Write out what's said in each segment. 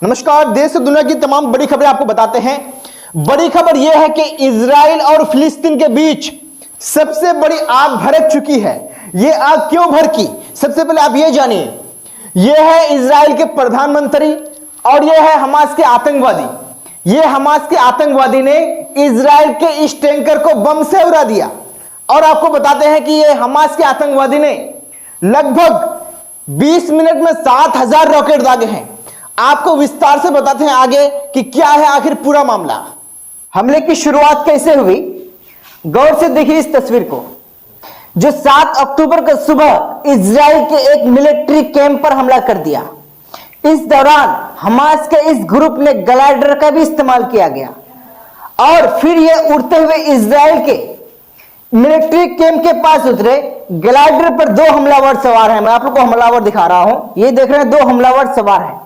नमस्कार। देश और दुनिया की तमाम बड़ी खबरें आपको बताते हैं। बड़ी खबर यह है कि इजराइल और फिलिस्तीन के बीच सबसे बड़ी आग भड़क चुकी है। यह आग क्यों भड़की, सबसे पहले आप यह जानिए। यह है इजराइल के प्रधानमंत्री और यह है हमास के आतंकवादी। यह हमास के आतंकवादी ने इजराइल के इस टैंकर को बम से उड़ा दिया और आपको बताते हैं कि यह हमास के आतंकवादी ने लगभग 20 मिनट में 7,000 रॉकेट दागे हैं। आपको विस्तार से बताते हैं आगे कि क्या है आखिर पूरा मामला। हमले की शुरुआत कैसे हुई, गौर से देखिए इस तस्वीर को। जो 7 अक्टूबर को सुबह इजराइल के एक मिलिट्री कैंप पर हमला कर दिया। इस दौरान हमास के इस ग्रुप ने ग्लाइडर का भी इस्तेमाल किया गया और फिर ये उड़ते हुए इजराइल के मिलिट्री कैंप के पास उतरे। ग्लाइडर पर 2 हमलावर सवार हैं। मैं आप लोग को हमलावर दिखा रहा हूं। ये देख रहे हैं 2 हमलावर सवार हैं।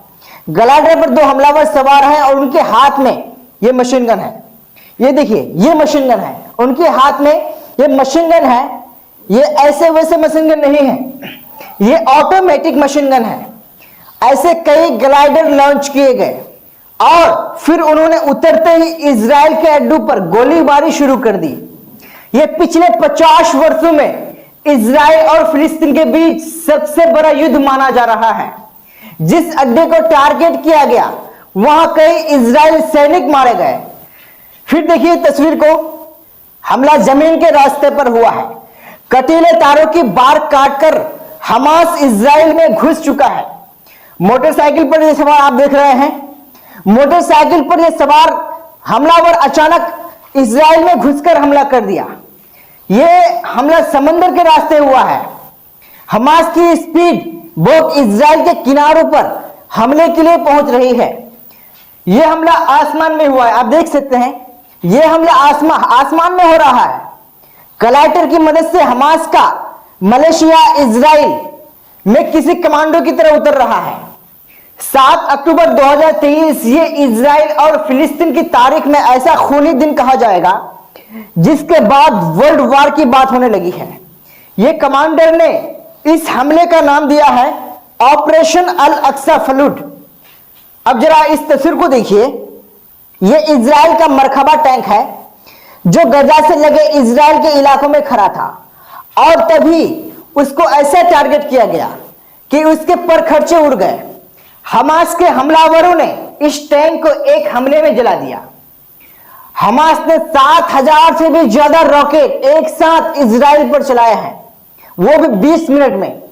ग्लाइडर पर 2 हमलावर सवार हैं और उनके हाथ में ये मशीन गन है। ये देखिए ये मशीन गन है, उनके हाथ में ये मशीन गन है। ये ऐसे वैसे मशीन गन नहीं है, ये ऑटोमेटिक मशीन गन है। ऐसे कई ग्लाइडर लॉन्च किए गए और फिर उन्होंने उतरते ही इजराइल के अड्डू पर गोलीबारी शुरू कर दी। ये पिछले 50 वर्षों में इजराइल और फिलिस्तीन के बीच सबसे बड़ा युद्ध माना जा रहा है। जिस अड्डे को टारगेट किया गया वहां कई इजराइल सैनिक मारे गए। फिर देखिए तस्वीर को, हमला जमीन के रास्ते पर हुआ है। कटीले तारों की बार काटकर हमास इजराइल में घुस चुका है। मोटरसाइकिल पर ये सवार आप देख रहे हैं, मोटरसाइकिल पर ये सवार हमलावर अचानक इजराइल में घुसकर हमला कर दिया। यह हमला समंदर के रास्ते हुआ है। हमास की स्पीड बहुत इजराइल के किनारों पर हमले के लिए पहुंच रही है। यह हमला आसमान में हुआ है, आप देख सकते हैं। यह हमला आसमान में हो रहा है। ग्लाइडर की मदद से हमास का मलेशिया इजराइल में किसी कमांडो की तरह उतर रहा है। 7 अक्टूबर 2023 ये इजराइल और फिलिस्तीन की तारीख में ऐसा खूनी दिन कहा जाएगा जिसके बाद वर्ल्ड वॉर की बात होने लगी है। यह कमांडर ने इस हमले का नाम दिया है ऑपरेशन अल अक्सा फलूट। अब जरा इस तस्वीर को देखिए। यह इजराइल का मरकबा टैंक है जो गजा से लगे इजराइल के इलाकों में खड़ा था और तभी उसको ऐसा टारगेट किया गया कि उसके पर खर्चे उड़ गए। हमास के हमलावरों ने इस टैंक को एक हमले में जला दिया। हमास ने 7,000 से भी ज्यादा रॉकेट एक साथ इजराइल पर चलाए हैं, वो भी 20 मिनट में।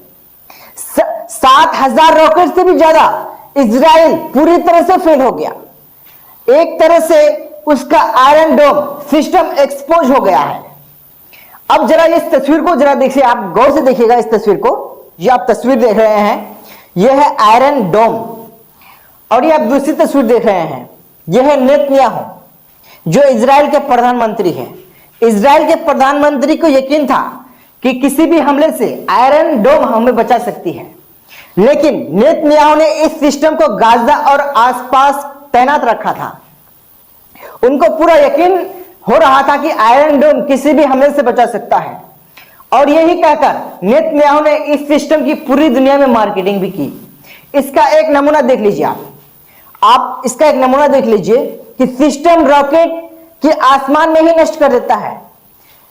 7,000 रॉकेट से भी ज्यादा इजराइल पूरी तरह से फेल हो गया। एक तरह से उसका आयरन डोम सिस्टम एक्सपोज हो गया है। अब जरा इस तस्वीर को जरा देखिए, आप गौर से देखिएगा इस तस्वीर को। ये आप तस्वीर देख रहे हैं, यह है आयरन डोम और ये आप दूसरी तस्वीर देख रहे हैं, यह है नेतन्याहू जो इजराइल के प्रधानमंत्री हैं। इजराइल के प्रधानमंत्री को यकीन था कि किसी भी हमले से आयरन डोम हमें बचा सकती है, लेकिन नेतन्याहू ने इस सिस्टम को गाजा और आसपास तैनात रखा था। उनको पूरा यकीन हो रहा था कि आयरन डोम किसी भी हमले से बचा सकता है और यही कहकर नेतन्याहू ने इस सिस्टम की पूरी दुनिया में मार्केटिंग भी की। इसका एक नमूना देख लीजिए आप इसका एक नमूना देख लीजिए कि सिस्टम रॉकेट के आसमान में ही नष्ट कर देता है।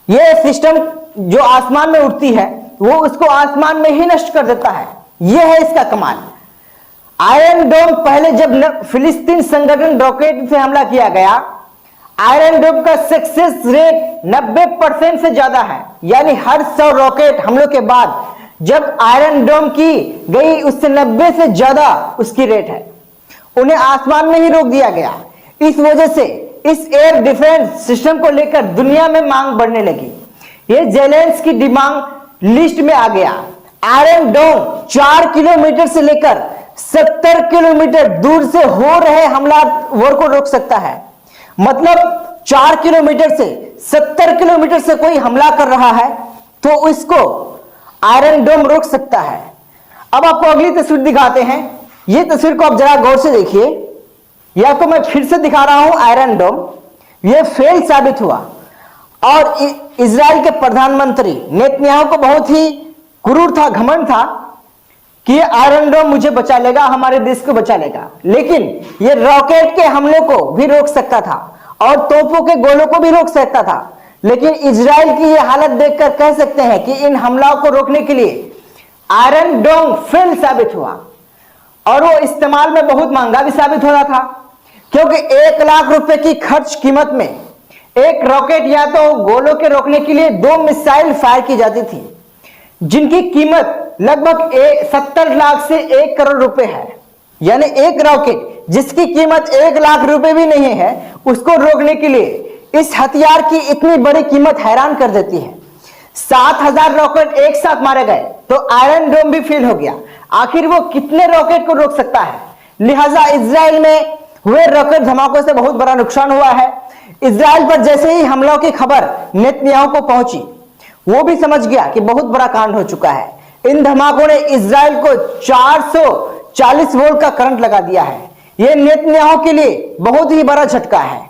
यह सिस्टम जो आसमान में उड़ती है वो उसको आसमान में ही नष्ट कर देता है। यह है इसका कमाल। आयरन डोम पहले जब फिलिस्तीन संगठन रॉकेट से हमला किया गया, आयरन डोम का सक्सेस रेट 90% से ज्यादा है। यानी हर 100 रॉकेट हमलों के बाद जब आयरन डोम की गई उससे 90 से ज्यादा उसकी रेट है। उन्हें आसमान में ही रोक दिया गया। इस वजह से इस एयर डिफेंस सिस्टम को लेकर दुनिया में मांग बढ़ने लगी। यह जेलेंस्की की डिमांड लिस्ट में आ गया। आयरन डोम 4 किलोमीटर से लेकर 70 किलोमीटर दूर से हो रहे हमलावर को रोक सकता है। मतलब 4 किलोमीटर से 70 किलोमीटर से कोई हमला कर रहा है तो इसको आयरन डोम रोक सकता है। अब आपको अगली तस्वीर दिखाते हैं। यह तस्वीर को आप जरा गौर से देखिए। यह आपको मैं फिर से दिखा रहा हूं आयरन डोम। यह फेल साबित हुआ और इजराइल के प्रधानमंत्री नेतन्याहू को बहुत ही गुरूर था, घमंड था कि ये आयरन डोम मुझे बचा लेगा, हमारे देश को बचा लेगा, लेकिन ये रॉकेट के हमलों को भी रोक सकता था और तोपों के गोलों को भी रोक सकता था। लेकिन इजराइल की ये हालत देखकर कह सकते हैं कि इन हमलों को रोकने के लिए आयरन डोम फेल साबित हुआ और वो इस्तेमाल में बहुत महंगा भी साबित हो रहा था, क्योंकि 1 लाख रुपए की खर्च कीमत में एक रॉकेट या तो गोलों के रोकने के लिए 2 मिसाइल फायर की जाती थी, जिनकी कीमत लगभग 70 लाख से 1 करोड़ रुपए है। यानी एक रॉकेट जिसकी कीमत 1 लाख रुपए भी नहीं है, उसको रोकने के लिए इस हथियार की इतनी बड़ी कीमत हैरान कर देती है। 7000 रॉकेट एक साथ मारे गए तो आयरन डोम भी फेल हो गया। आखिर वो कितने रॉकेट को रोक सकता है? लिहाजा इजराइल में हुए रॉकेट धमाकों से बहुत बड़ा नुकसान हुआ है। इजराइल पर जैसे ही हमलों की खबर नेतन्याहू को पहुंची, वो भी समझ गया कि बहुत बड़ा कांड हो चुका है। इन धमाकों ने इजराइल को 440 वोल्ट का करंट लगा दिया है। यह नेतन्याहू के लिए बहुत ही बड़ा झटका है।